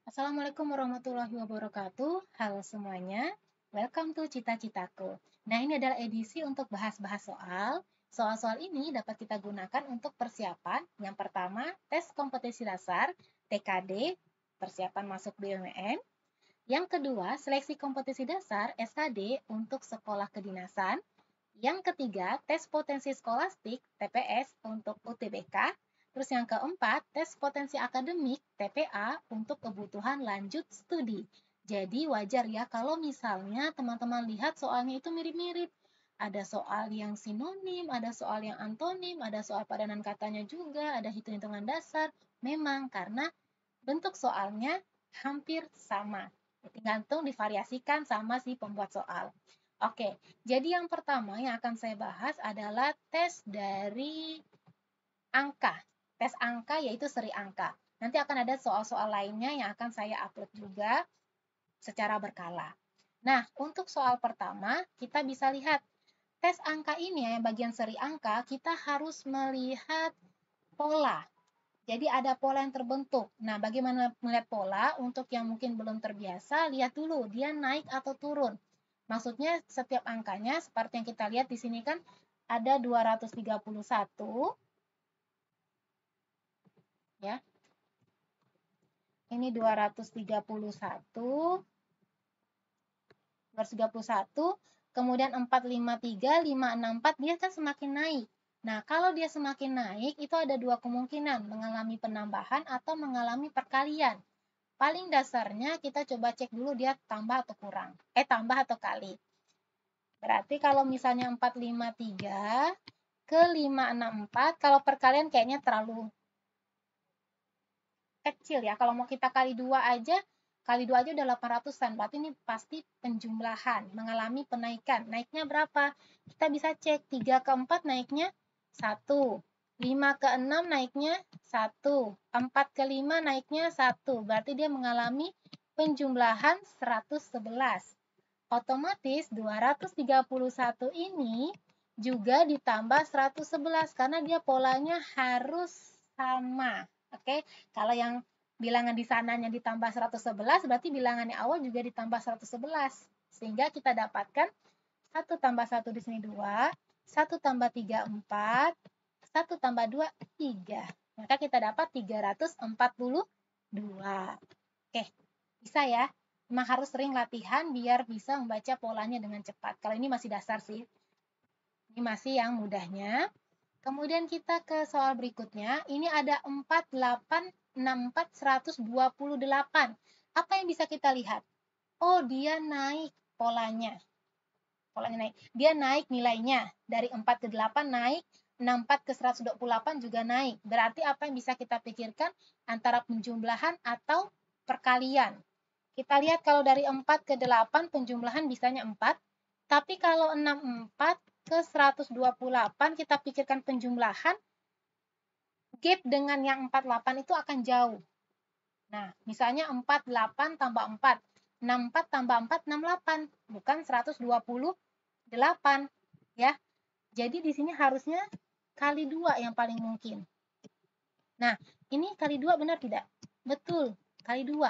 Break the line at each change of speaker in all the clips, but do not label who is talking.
Assalamualaikum warahmatullahi wabarakatuh. Halo semuanya, welcome to Cita-Citaku. Nah, ini adalah edisi untuk bahas-bahas soal. Soal-soal ini dapat kita gunakan untuk persiapan. Yang pertama, tes kompetensi dasar, TKD, persiapan masuk BUMN. Yang kedua, seleksi kompetensi dasar, SKD, untuk sekolah kedinasan. Yang ketiga, tes potensi skolastik, TPS, untuk UTBK. Terus yang keempat, tes potensi akademik, TPA, untuk kebutuhan lanjut studi. Jadi wajar ya kalau misalnya teman-teman lihat soalnya itu mirip-mirip. Ada soal yang sinonim, ada soal yang antonim, ada soal padanan katanya juga, ada hitung-hitungan dasar. Memang karena bentuk soalnya hampir sama. Tergantung divariasikan sama si pembuat soal. Oke, jadi yang pertama yang akan saya bahas adalah tes dari angka. Tes angka yaitu seri angka. Nanti akan ada soal-soal lainnya yang akan saya upload juga secara berkala. Nah, untuk soal pertama, kita bisa lihat tes angka ini yang bagian seri angka, kita harus melihat pola. Jadi ada pola yang terbentuk. Nah, bagaimana melihat pola? Untuk yang mungkin belum terbiasa, lihat dulu dia naik atau turun. Maksudnya setiap angkanya seperti yang kita lihat di sini kan ada 231 ya. Ini 231, 231, kemudian 453, 564 dia kan semakin naik. Nah, kalau dia semakin naik itu ada dua kemungkinan, mengalami penambahan atau mengalami perkalian. Paling dasarnya kita coba cek dulu dia tambah atau kurang. Tambah atau kali. Berarti kalau misalnya 453 ke 564, kalau perkalian kayaknya terlalu kecil ya. Kalau mau kita kali 2 aja udah 800-an. Berarti ini pasti penjumlahan, mengalami penaikan. Naiknya berapa? Kita bisa cek 3 ke 4 naiknya 1. 5 ke 6 naiknya 1. 4 ke 5 naiknya 1. Berarti dia mengalami penjumlahan 111. Otomatis 231 ini juga ditambah 111 karena dia polanya harus sama. Oke, kalau yang bilangan di sananya ditambah 111 berarti bilangan yang awal juga ditambah 111. Sehingga kita dapatkan 1 tambah 1 di sini 2, 1 tambah 3 4, 1 tambah 2 3. Maka kita dapat 342. Oke, bisa ya. Memang harus sering latihan biar bisa membaca polanya dengan cepat. Kalau ini masih dasar sih. Ini masih yang mudahnya. Kemudian kita ke soal berikutnya. Ini ada 4, 8, 6, 4, 128. Apa yang bisa kita lihat? Oh, dia naik polanya. Polanya naik. Dia naik nilainya. Dari 4 ke 8 naik. 64 ke 128 juga naik. Berarti apa yang bisa kita pikirkan antara penjumlahan atau perkalian. Kita lihat kalau dari 4 ke 8 penjumlahan bisanya 4. Tapi kalau 64 ke 128 kita pikirkan penjumlahan, gap dengan yang 48 itu akan jauh. Nah, misalnya 48 tambah 4. 64 tambah 4, 68. Bukan 128. Ya. Jadi di sini harusnya kali 2 yang paling mungkin. Nah, ini kali 2 benar tidak? Betul, kali 2.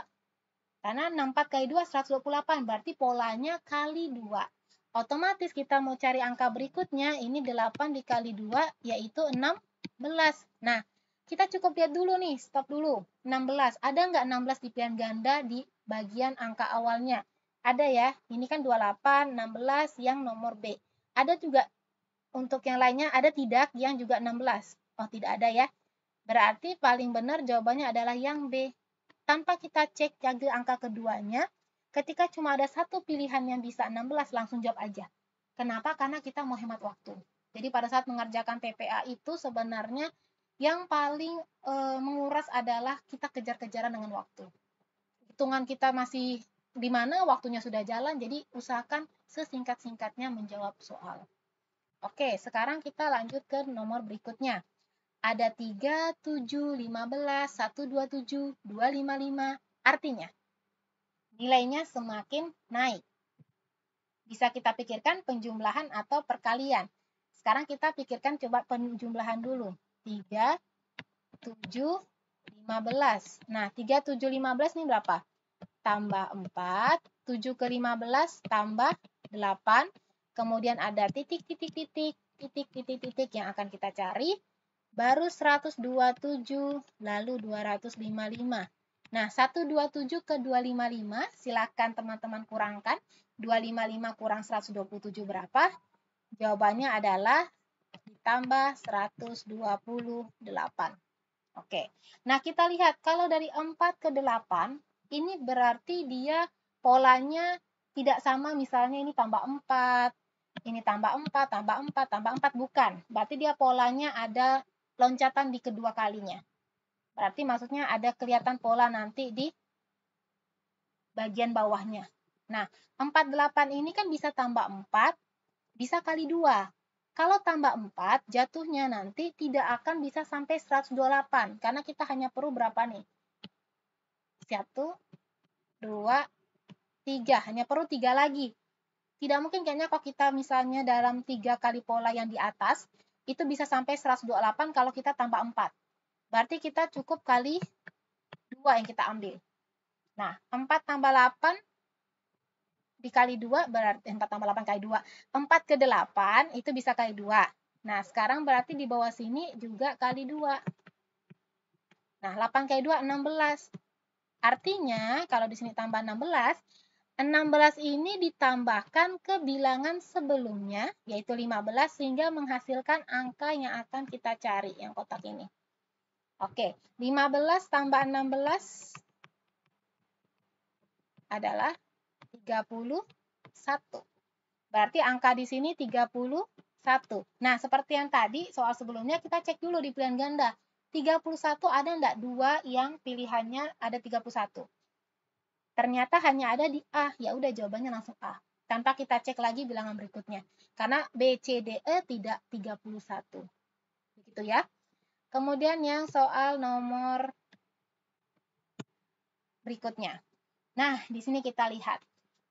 Karena 64 kali 2, 128. Berarti polanya kali 2. Otomatis kita mau cari angka berikutnya, ini 8 dikali 2, yaitu 16. Nah, kita cukup lihat dulu nih, stop dulu. 16. Ada nggak 16 di pilihan ganda di bagian angka awalnya? Ada ya, ini kan 28, 16 yang nomor B. Ada juga untuk yang lainnya, ada tidak yang juga 16? Oh, tidak ada ya. Berarti paling benar jawabannya adalah yang B. Tanpa kita cek jaga angka keduanya, ketika cuma ada satu pilihan yang bisa 16, langsung jawab aja. Kenapa? Karena kita mau hemat waktu. Jadi pada saat mengerjakan TPA itu sebenarnya yang paling menguras adalah kita kejar-kejaran dengan waktu. Hitungan kita masih di mana waktunya sudah jalan, jadi usahakan sesingkat-singkatnya menjawab soal. Oke, sekarang kita lanjut ke nomor berikutnya. Ada 3, 7, 15, 127, 255. Artinya, nilainya semakin naik. Bisa kita pikirkan penjumlahan atau perkalian. Sekarang kita pikirkan coba penjumlahan dulu. 3, 7, 15. Nah, 3, 7, 15 ini berapa? Tambah 4, 7 ke 15 tambah 8. Kemudian ada titik, titik, titik, titik, titik, titik yang akan kita cari. Baru 127, lalu 255. Nah, 127 ke 255, silakan teman-teman kurangkan. 255 kurang 127 berapa? Jawabannya adalah ditambah 128. Oke. Nah, kita lihat kalau dari 4 ke 8, ini berarti dia polanya tidak sama, misalnya ini tambah 4, ini tambah 4, tambah 4, tambah 4, bukan. Berarti dia polanya ada loncatan di kedua kalinya. Berarti maksudnya ada kelihatan pola nanti di bagian bawahnya. Nah, 48 ini kan bisa tambah 4, bisa kali 2. Kalau tambah 4, jatuhnya nanti tidak akan bisa sampai 128, karena kita hanya perlu berapa nih? 1, 2, 3. Hanya perlu 3 lagi. Tidak mungkin kayaknya kalau kita misalnya dalam 3 kali pola yang di atas, itu bisa sampai 128 kalau kita tambah 4. Berarti kita cukup kali 2 yang kita ambil. Nah, 4 tambah 8 dikali 2 berarti 4 tambah 8 kali 2. 4 ke 8 itu bisa kali 2. Nah, sekarang berarti di bawah sini juga kali 2. Nah, 8 kali 2, 16. Artinya, kalau di sini tambah 16, 16 ini ditambahkan ke bilangan sebelumnya, yaitu 15, sehingga menghasilkan angka yang akan kita cari, yang kotak ini. Oke, 15 tambah 16 adalah 31. Berarti angka di sini 31. Nah, seperti yang tadi, soal sebelumnya kita cek dulu di pilihan ganda. 31 ada enggak 2 yang pilihannya ada 31? Ternyata hanya ada di A. Ya udah jawabannya langsung A. Tanpa kita cek lagi bilangan berikutnya. Karena B, C, D, E tidak 31. Begitu ya. Kemudian yang soal nomor berikutnya. Nah, di sini kita lihat.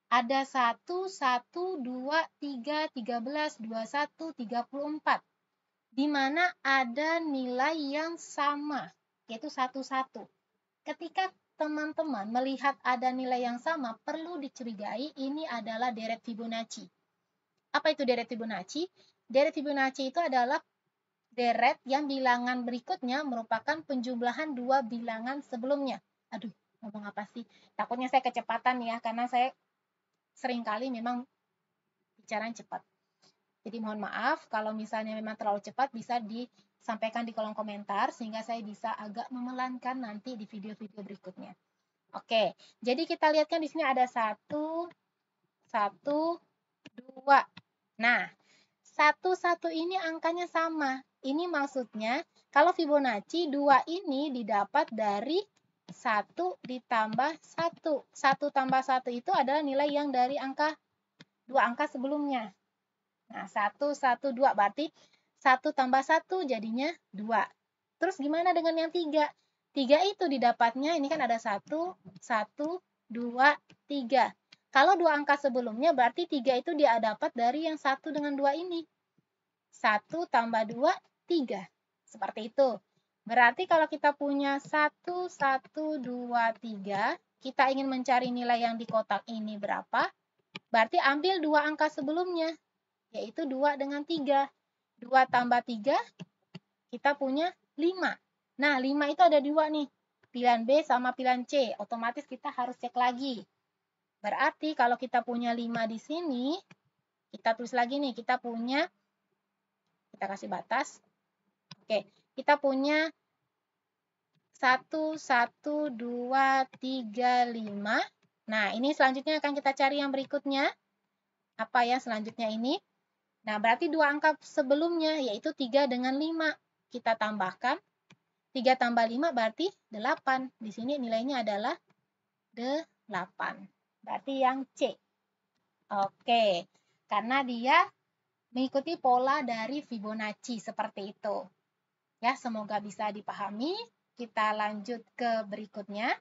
Ada 1, 1, 2, 3, 13, 21, 34. Di mana ada nilai yang sama, yaitu 1, 1. Ketika teman-teman melihat ada nilai yang sama, perlu dicurigai ini adalah deret Fibonacci. Apa itu deret Fibonacci? Deret Fibonacci itu adalah deret yang bilangan berikutnya merupakan penjumlahan dua bilangan sebelumnya. Aduh, ngomong apa sih? Takutnya saya kecepatan ya, karena saya seringkali memang bicaranya cepat. Jadi mohon maaf kalau misalnya memang terlalu cepat, bisa disampaikan di kolom komentar sehingga saya bisa agak memelankan nanti di video-video berikutnya. Oke, jadi kita lihat kan di sini ada 1, 1, 2. Nah, 1, 1 ini angkanya sama. Ini maksudnya kalau Fibonacci 2 ini didapat dari 1 ditambah 1. 1 tambah 1 itu adalah nilai yang dari angka 2 angka sebelumnya. Nah, 1, 1, 2 berarti 1 tambah 1 jadinya 2. Terus gimana dengan yang 3? 3 itu didapatnya, ini kan ada 1, 1, 2, 3. Kalau 2 angka sebelumnya berarti 3 itu dia dapat dari yang 1 dengan 2 ini. 1 tambah 2, 3. Seperti itu. Berarti kalau kita punya 1, 1, 2, 3, kita ingin mencari nilai yang di kotak ini berapa? Berarti ambil 2 angka sebelumnya, yaitu 2 dengan 3. 2 tambah 3, kita punya 5. Nah, 5 itu ada 2 nih. Pilihan B sama pilihan C. Otomatis kita harus cek lagi. Berarti kalau kita punya 5 di sini, kita tulis lagi nih, kita punya, kita kasih batas. Oke, kita punya 1, 1, 2, 3, 5. Nah, ini selanjutnya akan kita cari yang berikutnya. Apa ya selanjutnya ini? Nah, berarti 2 angka sebelumnya, yaitu 3 dengan 5. Kita tambahkan. 3 tambah 5 berarti 8. Di sini nilainya adalah 8. Berarti yang C. Oke, karena dia mengikuti pola dari Fibonacci seperti itu. Ya, semoga bisa dipahami. Kita lanjut ke berikutnya.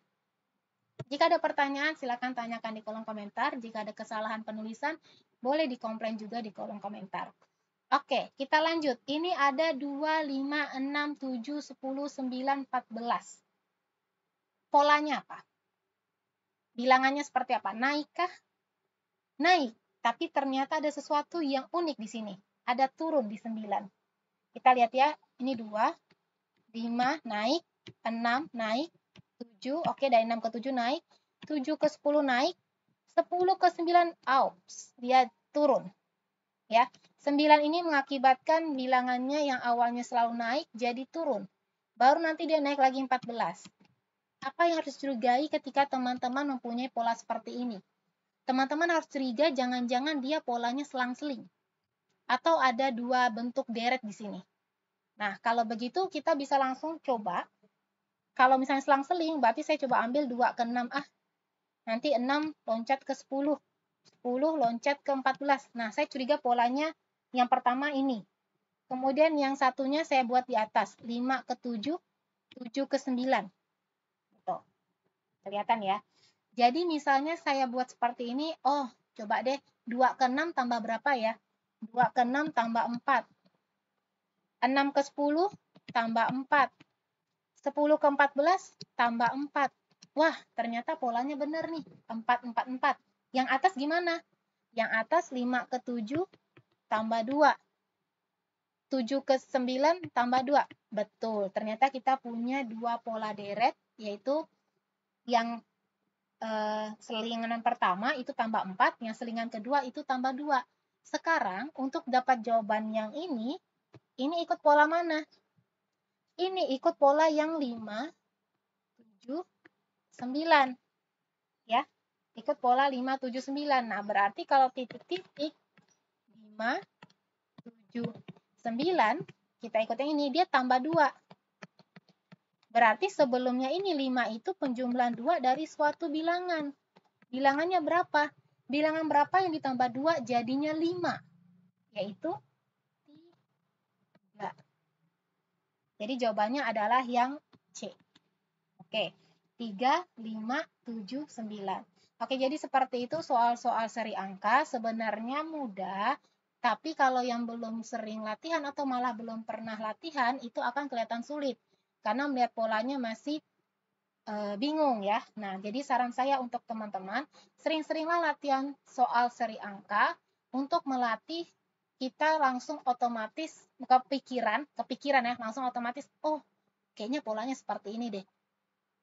Jika ada pertanyaan, silakan tanyakan di kolom komentar. Jika ada kesalahan penulisan, boleh dikomplain juga di kolom komentar. Oke, kita lanjut. Ini ada 2, 5, 6, 7, 10, 9, 14. polanya apa? Bilangannya seperti apa? Naik kah? Naik. Tapi ternyata ada sesuatu yang unik di sini. Ada turun di 9. Kita lihat ya, ini 2, 5 naik, 6 naik, 7, oke dari 6 ke 7 naik, 7 ke 10 naik, 10 ke 9, outs, dia turun. Ya, 9 ini mengakibatkan bilangannya yang awalnya selalu naik jadi turun. Baru nanti dia naik lagi 14. Apa yang harus dicurigai ketika teman-teman mempunyai pola seperti ini? Teman-teman harus curiga jangan-jangan dia polanya selang-seling. Atau ada 2 bentuk deret di sini. Nah, kalau begitu kita bisa langsung coba. Kalau misalnya selang-seling, berarti saya coba ambil 2 ke 6. Nanti 6 loncat ke 10. 10 loncat ke 14. Nah, saya curiga polanya yang pertama ini. Kemudian yang satunya saya buat di atas. 5 ke 7, 7 ke 9. Tuh, kelihatan ya. Jadi misalnya saya buat seperti ini, oh coba deh 2 ke 6 tambah berapa ya? 2 ke 6 tambah 4. 6 ke 10 tambah 4. 10 ke 14 tambah 4. Wah, ternyata polanya benar nih. 4, 4, 4. Yang atas gimana? Yang atas 5 ke 7 tambah 2. 7 ke 9 tambah 2. Betul, ternyata kita punya 2 pola deret, yaitu yang selingan pertama itu tambah 4, yang selingan kedua itu tambah 2. Sekarang, untuk dapat jawaban yang ini ikut pola mana? Ini ikut pola yang 5, 7, 9. Ya, ikut pola 5, 7, 9. Nah, berarti kalau titik-titik 5, 7, 9, kita ikut yang ini, dia tambah 2. Berarti sebelumnya ini 5 itu penjumlahan 2 dari suatu bilangan. Bilangannya berapa? Bilangan berapa yang ditambah 2 jadinya 5? Yaitu 3. Jadi jawabannya adalah yang C. Oke, 3, 5, 7, 9. Oke, jadi seperti itu soal-soal seri angka. Sebenarnya mudah, tapi kalau yang belum sering latihan atau malah belum pernah latihan, itu akan kelihatan sulit. Karena melihat polanya masih bingung ya. Nah, jadi saran saya untuk teman-teman, sering-seringlah latihan soal seri angka untuk melatih kita langsung otomatis kepikiran ya, langsung otomatis, oh kayaknya polanya seperti ini deh.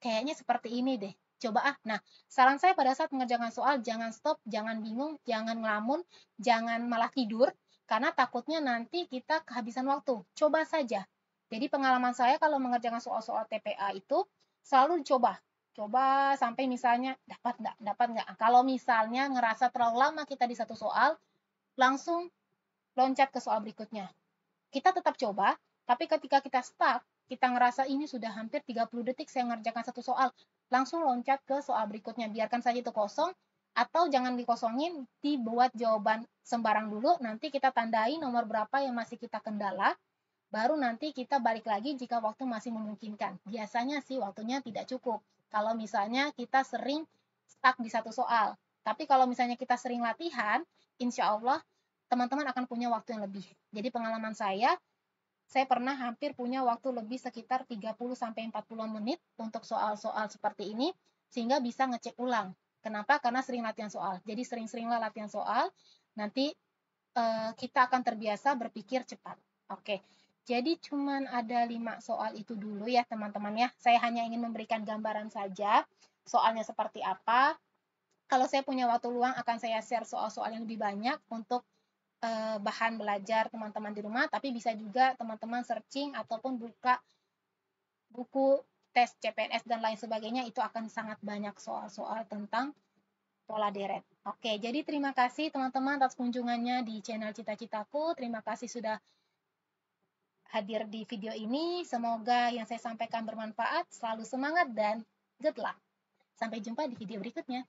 Kayaknya seperti ini deh. Coba Nah, saran saya pada saat mengerjakan soal, jangan stop, jangan bingung, jangan ngelamun, jangan malah tidur, karena takutnya nanti kita kehabisan waktu. Coba saja. Jadi pengalaman saya kalau mengerjakan soal-soal TPA itu, selalu dicoba. Coba sampai misalnya dapat nggak. Kalau misalnya ngerasa terlalu lama kita di satu soal, langsung loncat ke soal berikutnya. Kita tetap coba, tapi ketika kita stuck, kita ngerasa ini sudah hampir 30 detik saya mengerjakan satu soal, langsung loncat ke soal berikutnya. Biarkan saja itu kosong, atau jangan dikosongin, dibuat jawaban sembarang dulu, nanti kita tandai nomor berapa yang masih kita kendala, baru nanti kita balik lagi jika waktu masih memungkinkan. Biasanya sih waktunya tidak cukup. Kalau misalnya kita sering stuck di satu soal. Tapi kalau misalnya kita sering latihan, insya Allah teman-teman akan punya waktu yang lebih. Jadi pengalaman saya pernah hampir punya waktu lebih sekitar 30-40 menit untuk soal-soal seperti ini, sehingga bisa ngecek ulang. Kenapa? Karena sering latihan soal. Jadi sering-seringlah latihan soal, nanti kita akan terbiasa berpikir cepat. Oke, jadi cuman ada 5 soal itu dulu ya teman-teman ya. Saya hanya ingin memberikan gambaran saja soalnya seperti apa. Kalau saya punya waktu luang akan saya share soal-soal yang lebih banyak untuk bahan belajar teman-teman di rumah, tapi bisa juga teman-teman searching ataupun buka buku tes CPNS dan lain sebagainya, itu akan sangat banyak soal-soal tentang pola deret. Oke, jadi terima kasih teman-teman atas kunjungannya di channel Cita-Citaku. Terima kasih sudah hadir di video ini. Semoga yang saya sampaikan bermanfaat, selalu semangat dan good luck. Sampai jumpa di video berikutnya.